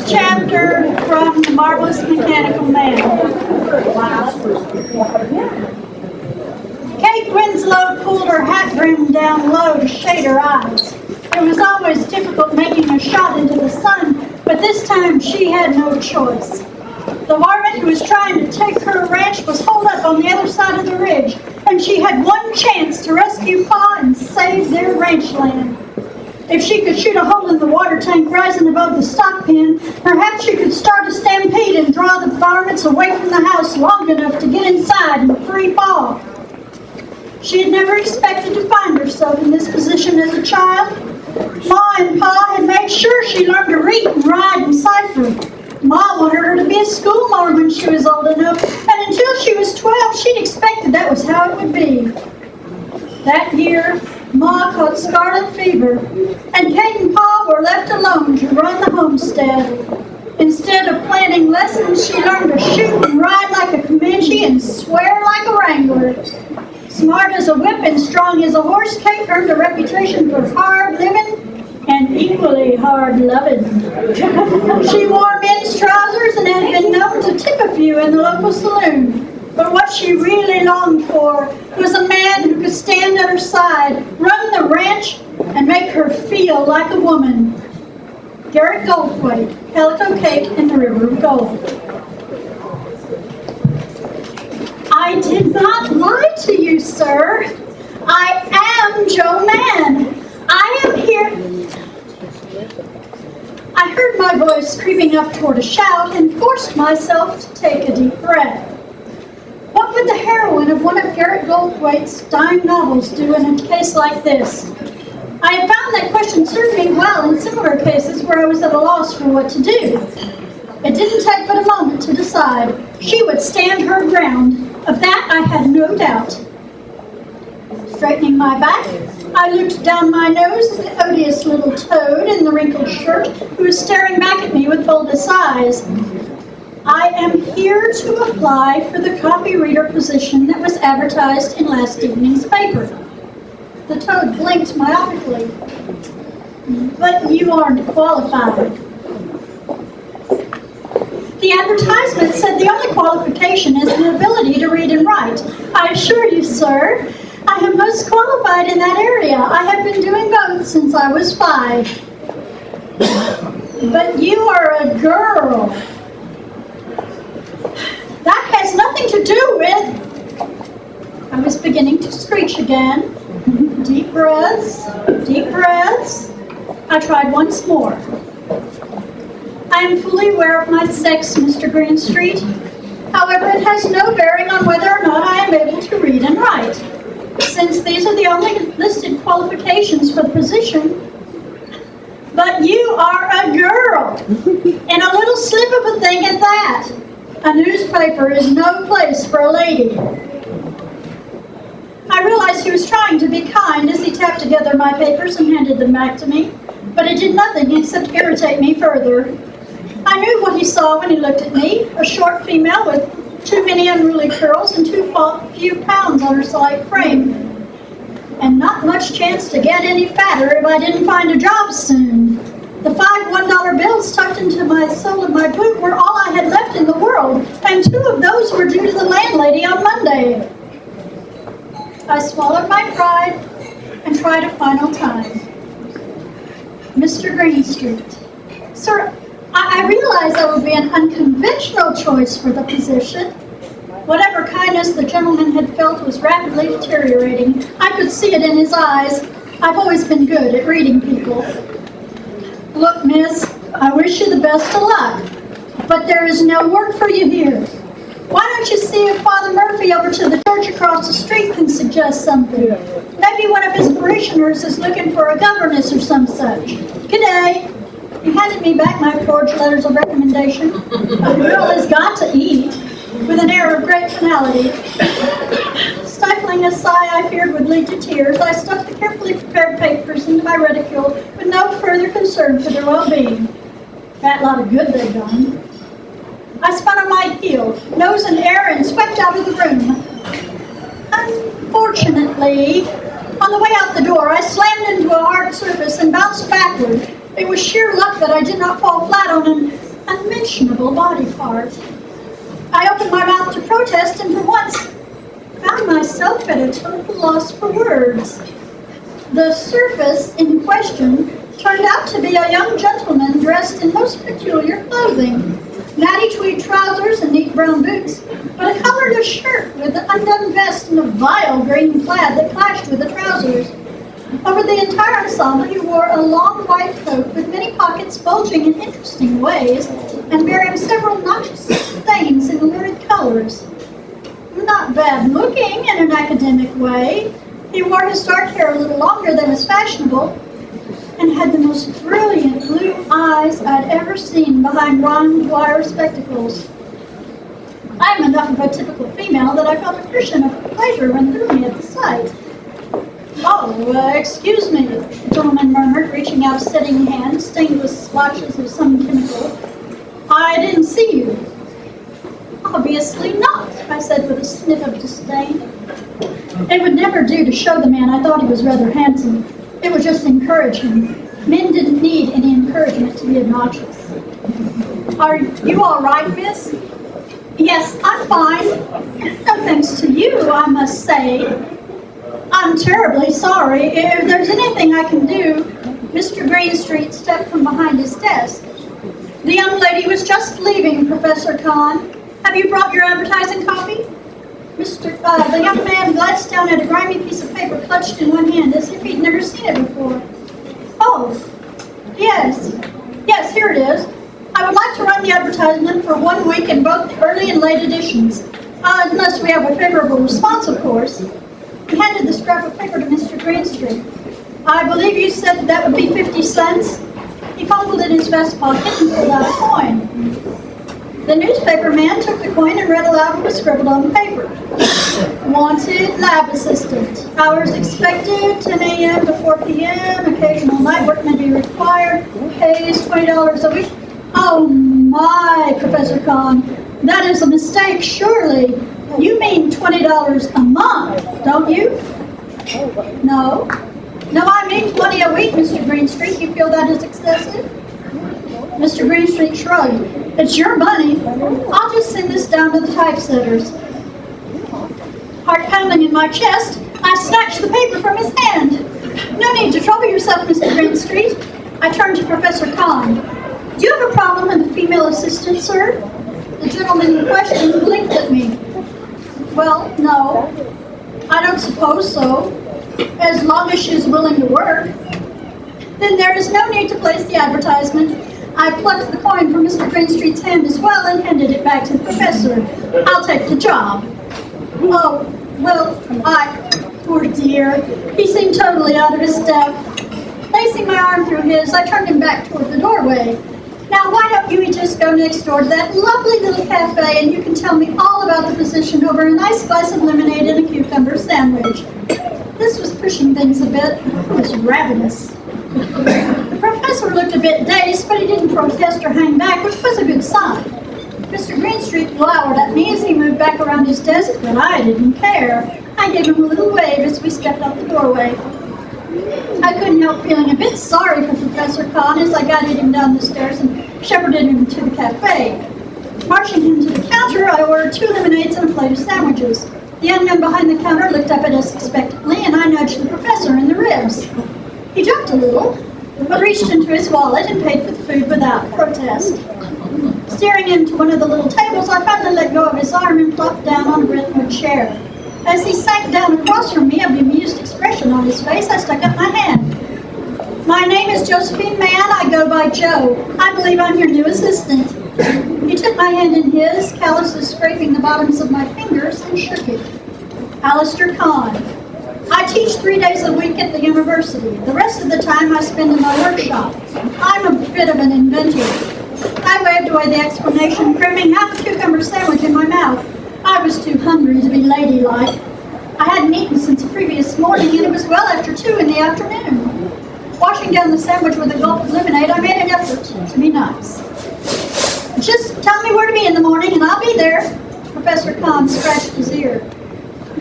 chapter from The Marvelous Mechanical Man. Kate Winslow pulled her hat brim down low to shade her eyes. It was always difficult making a shot into the sun, but this time she had no choice. The varmint who was trying to take her ranch was holed up on the other side of the ridge, and she had one chance to rescue Pa and save their ranch land. If she could shoot a hole in the water tank rising above the stock pen, perhaps she could start a stampede and draw the varmints away from the house long enough to get inside and free Pa. She had never expected to find herself in this position as a child. Ma and Pa had made sure she learned to read and write and cipher. Ma wanted her to be a schoolmarm when she was old enough, and until she was 12, she'd expected that was how it would be. That year, Ma caught scarlet fever, and Kate and Pa were left alone to run the homestead. Instead of planning lessons, she learned to shoot and ride like a Comanche and swear like a Wrangler. Smart as a whip and strong as a horse, Kate earned a reputation for hard living and equally hard-loving. She wore men's trousers and had been known to tip a few in the local saloon. But what she really longed for was a man who could stand at her side, run the ranch, and make her feel like a woman. Garrett Goldthwait, Calico Cake in the River of Gold. I did not lie to you, sir. I am Joe Mann. I am here. I heard my voice creeping up toward a shout and forced myself to take a deep breath. What would the heroine of one of Garrett Goldthwait's dime novels do in a case like this? I had found that question served me well in similar cases where I was at a loss for what to do. It didn't take but a moment to decide. She would stand her ground. Of that I had no doubt. Straightening my back, I looked down my nose at the odious little toad in the wrinkled shirt who was staring back at me with bulbous eyes. I am here to apply for the copy reader position that was advertised in last evening's paper. The toad blinked myopically. But you aren't qualified. The advertisement said the only qualification is the ability to read and write. I assure you, sir, I am most qualified in that area. I have been doing both since I was 5. But you are a girl. That has nothing to do with... I was beginning to screech again. Deep breaths, deep breaths. I tried once more. I am fully aware of my sex, Mr. Greenstreet. However, it has no bearing on whether or not I am able to read and write. Since these are the only listed qualifications for the position. But you are a girl, and a little slip of a thing at that. A newspaper is no place for a lady. I realized he was trying to be kind as he tapped together my papers and handed them back to me, but it did nothing except irritate me further. I knew what he saw when he looked at me, a short female with too many unruly curls and too few pounds on her slight frame, and not much chance to get any fatter if I didn't find a job soon. The 5 $1 bills tucked into my sole of my boot were all I had left in the world, and 2 of those were due to the landlady on Monday. I swallowed my pride and tried a final time. Mr. Greenstreet, sir, I realize I would be an unconventional choice for the position. Whatever kindness the gentleman had felt was rapidly deteriorating. I could see it in his eyes. I've always been good at reading people. Look, miss, I wish you the best of luck, but there is no work for you here. Why don't you see if Father Murphy over to the church across the street can suggest something? Maybe one of his parishioners is looking for a governess or some such. Good day. He handed me back my forged letters of recommendation. A girl has got to eat, with an air of great finality. Stifling a sigh I feared would lead to tears, I stuffed the carefully prepared papers into my reticule with no further concern for their well-being. Fat lot of good they'd done. I spun on my heel, nose in air, and swept out of the room. Unfortunately, on the way out the door, I slammed into a hard surface and bounced backward. It was sheer luck that I did not fall flat on an unmentionable body part. I opened my mouth to protest and for once found myself at a total loss for words. The surface in question turned out to be a young gentleman dressed in most peculiar clothing. Natty tweed trousers and neat brown boots, but a colorless shirt with an undone vest and a vile green plaid that clashed with the trousers. Over the entire ensemble he wore a long white coat with many pockets bulging in interesting ways and bearing several noxious stains in lurid colors. Not bad looking in an academic way. He wore his dark hair a little longer than was fashionable and had the most brilliant blue eyes I'd ever seen behind round wire spectacles. I am enough of a typical female that I felt a cushion of pleasure run through me at the sight. "Oh, excuse me," the gentleman murmured, reaching out a steadying hand stained with splotches of some chemical. "I didn't see you." "Obviously not," I said with a sniff of disdain. It would never do to show the man I thought he was rather handsome. It would just encourage him. Men didn't need any encouragement to be obnoxious. "Are you all right, miss?" "Yes, I'm fine. No thanks to you, I must say." "I'm terribly sorry. If there's anything I can do..." Mr. Greenstreet stepped from behind his desk. "The young lady was just leaving, Professor Kahn. Have you brought your advertising copy?" The young man glanced down at a grimy piece of paper clutched in one hand as if he'd never seen it before. "Oh, yes, here it is. I would like to run the advertisement for 1 week in both the early and late editions, unless we have a favorable response, of course." He handed the scrap of paper to Mr. Greenstreet. "I believe you said that would be 50 cents. He fumbled in his vest pocket and pulled out a coin. The newspaper man took the coin and read aloud what was scribbled on the paper. "Wanted lab assistant. Hours expected, 10 a.m. to 4 p.m. Occasional night work may be required. Pays $20 a week." "Oh my, Professor Kahn, that is a mistake, surely. You mean $20 a month, don't you?" No, I mean 20 a week, Mr. Greenstreet. You feel that is excessive?" Mr. Greenstreet shrugged. "It's your money. I'll just send this down to the typesetters." Heart pounding in my chest, I snatched the paper from his hand. "No need to trouble yourself, Mr. Greenstreet." I turned to Professor Kahn. "Do you have a problem with a female assistant, sir?" The gentleman in question blinked at me. "Well, no, I don't suppose so, as long as she's willing to work." "Then there is no need to place the advertisement." I plucked the coin from Mr. Greenstreet's hand as well and handed it back to the professor. "I'll take the job." "Oh, well, poor dear." He seemed totally out of his step. Placing my arm through his, I turned him back toward the doorway. "Now, why don't you just go next door to that lovely little cafe and you can tell me all about the position over a nice glass of lemonade and a cucumber sandwich." This was pushing things a bit. I was ravenous. The professor looked a bit dazed, but he didn't protest or hang back, which was a good sign. Mr. Greenstreet glowered at me as he moved back around his desk, but I didn't care. I gave him a little wave as we stepped out the doorway. I couldn't help feeling a bit sorry for Professor Kahn as I guided him down the stairs and shepherded him to the cafe. Marching him to the counter, I ordered 2 lemonades and a plate of sandwiches. The young man behind the counter looked up at us expectantly, and I nudged the professor in the ribs. He jumped a little, but reached into his wallet and paid for the food without protest. Steering into one of the little tables, I finally let go of his arm and plopped down on a Brentwood chair. As he sank down across from me, a bemused expression on his face, I stuck up my hand. "My name is Josephine Mann. I go by Joe. I believe I'm your new assistant." He took my hand in his, calluses scraping the bottoms of my fingers, and shook it. "Alistair Kahn. I teach 3 days a week at the university. The rest of the time I spend in my workshop. I'm a bit of an inventor." I waved away the explanation, cramming half a cucumber sandwich in my mouth. I was too hungry to be ladylike. I hadn't eaten since the previous morning, and it was well after 2 in the afternoon. Washing down the sandwich with a gulp of lemonade, I made an effort to be nice. "Just tell me where to be in the morning, and I'll be there." Professor Kahn scratched his ear.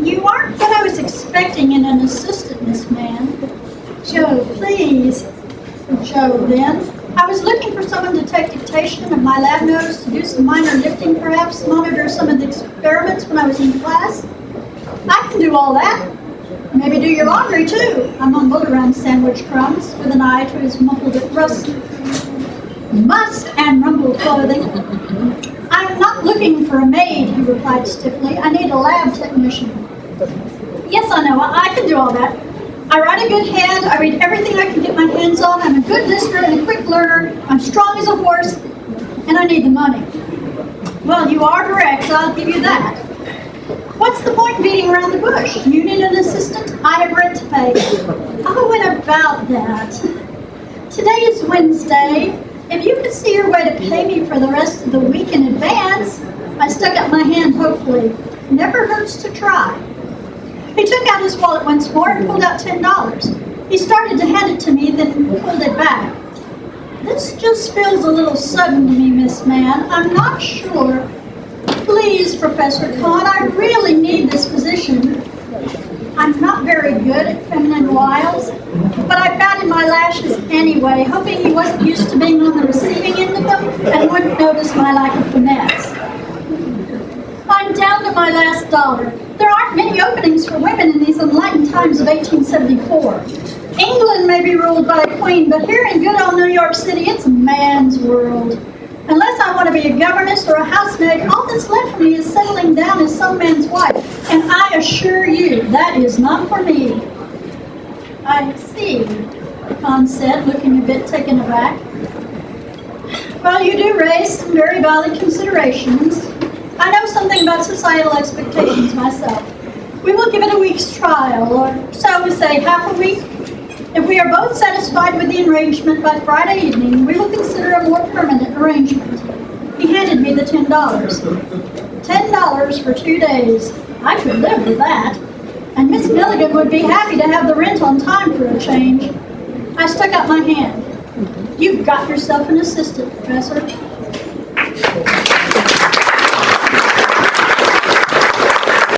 "You aren't what I was expecting in an assistant, Miss Mann." "Joe, please." "Joe, then. I was looking for someone to take dictation of my lab notes, to do some minor lifting perhaps, monitor some of the experiments when I was in class. I can do all that. Maybe do your laundry too, I mumbled around sandwich crumbs with an eye to his muffled musk and rumpled clothing. I'm not looking for a maid, he replied stiffly. I need a lab technician. Yes, I know, I can do all that. I write a good hand, I read everything I can get my hands on, I'm a good listener and a quick learner, I'm strong as a horse, and I need the money. Well, you are direct, I'll give you that. What's the point in beating around the bush? You need an assistant, I have rent to pay. Oh, and about that. Today is Wednesday. If you could see your way to pay me for the rest of the week in advance, I stuck up my hand hopefully. Never hurts to try. He took out his wallet once more and pulled out $10. He started to hand it to me, then pulled it back. This just feels a little sudden to me, Miss Mann. I'm not sure. Please, Professor Kahn, I really need this position. I'm not very good at feminine wiles, but I batted my lashes anyway, hoping he wasn't used to being on the receiving end of them and wouldn't notice my lack of finesse. I'm down to my last dollar. There aren't many openings for women in these enlightened times of 1874. England may be ruled by a queen, but here in good old New York City, it's a man's world. Unless I want to be a governess or a housemaid, all that's left for me is settling down as some man's wife. And I assure you, that is not for me. I see, Kahn said, looking a bit taken aback. Well, you do raise some very valid considerations. I know something about societal expectations myself. We will give it a week's trial, or shall we say half a week? If we are both satisfied with the arrangement by Friday evening, we will consider a more permanent arrangement. He handed me the $10. $10 for 2 days. I could live with that. And Miss Milligan would be happy to have the rent on time for a change. I stuck out my hand. You've got yourself an assistant, Professor.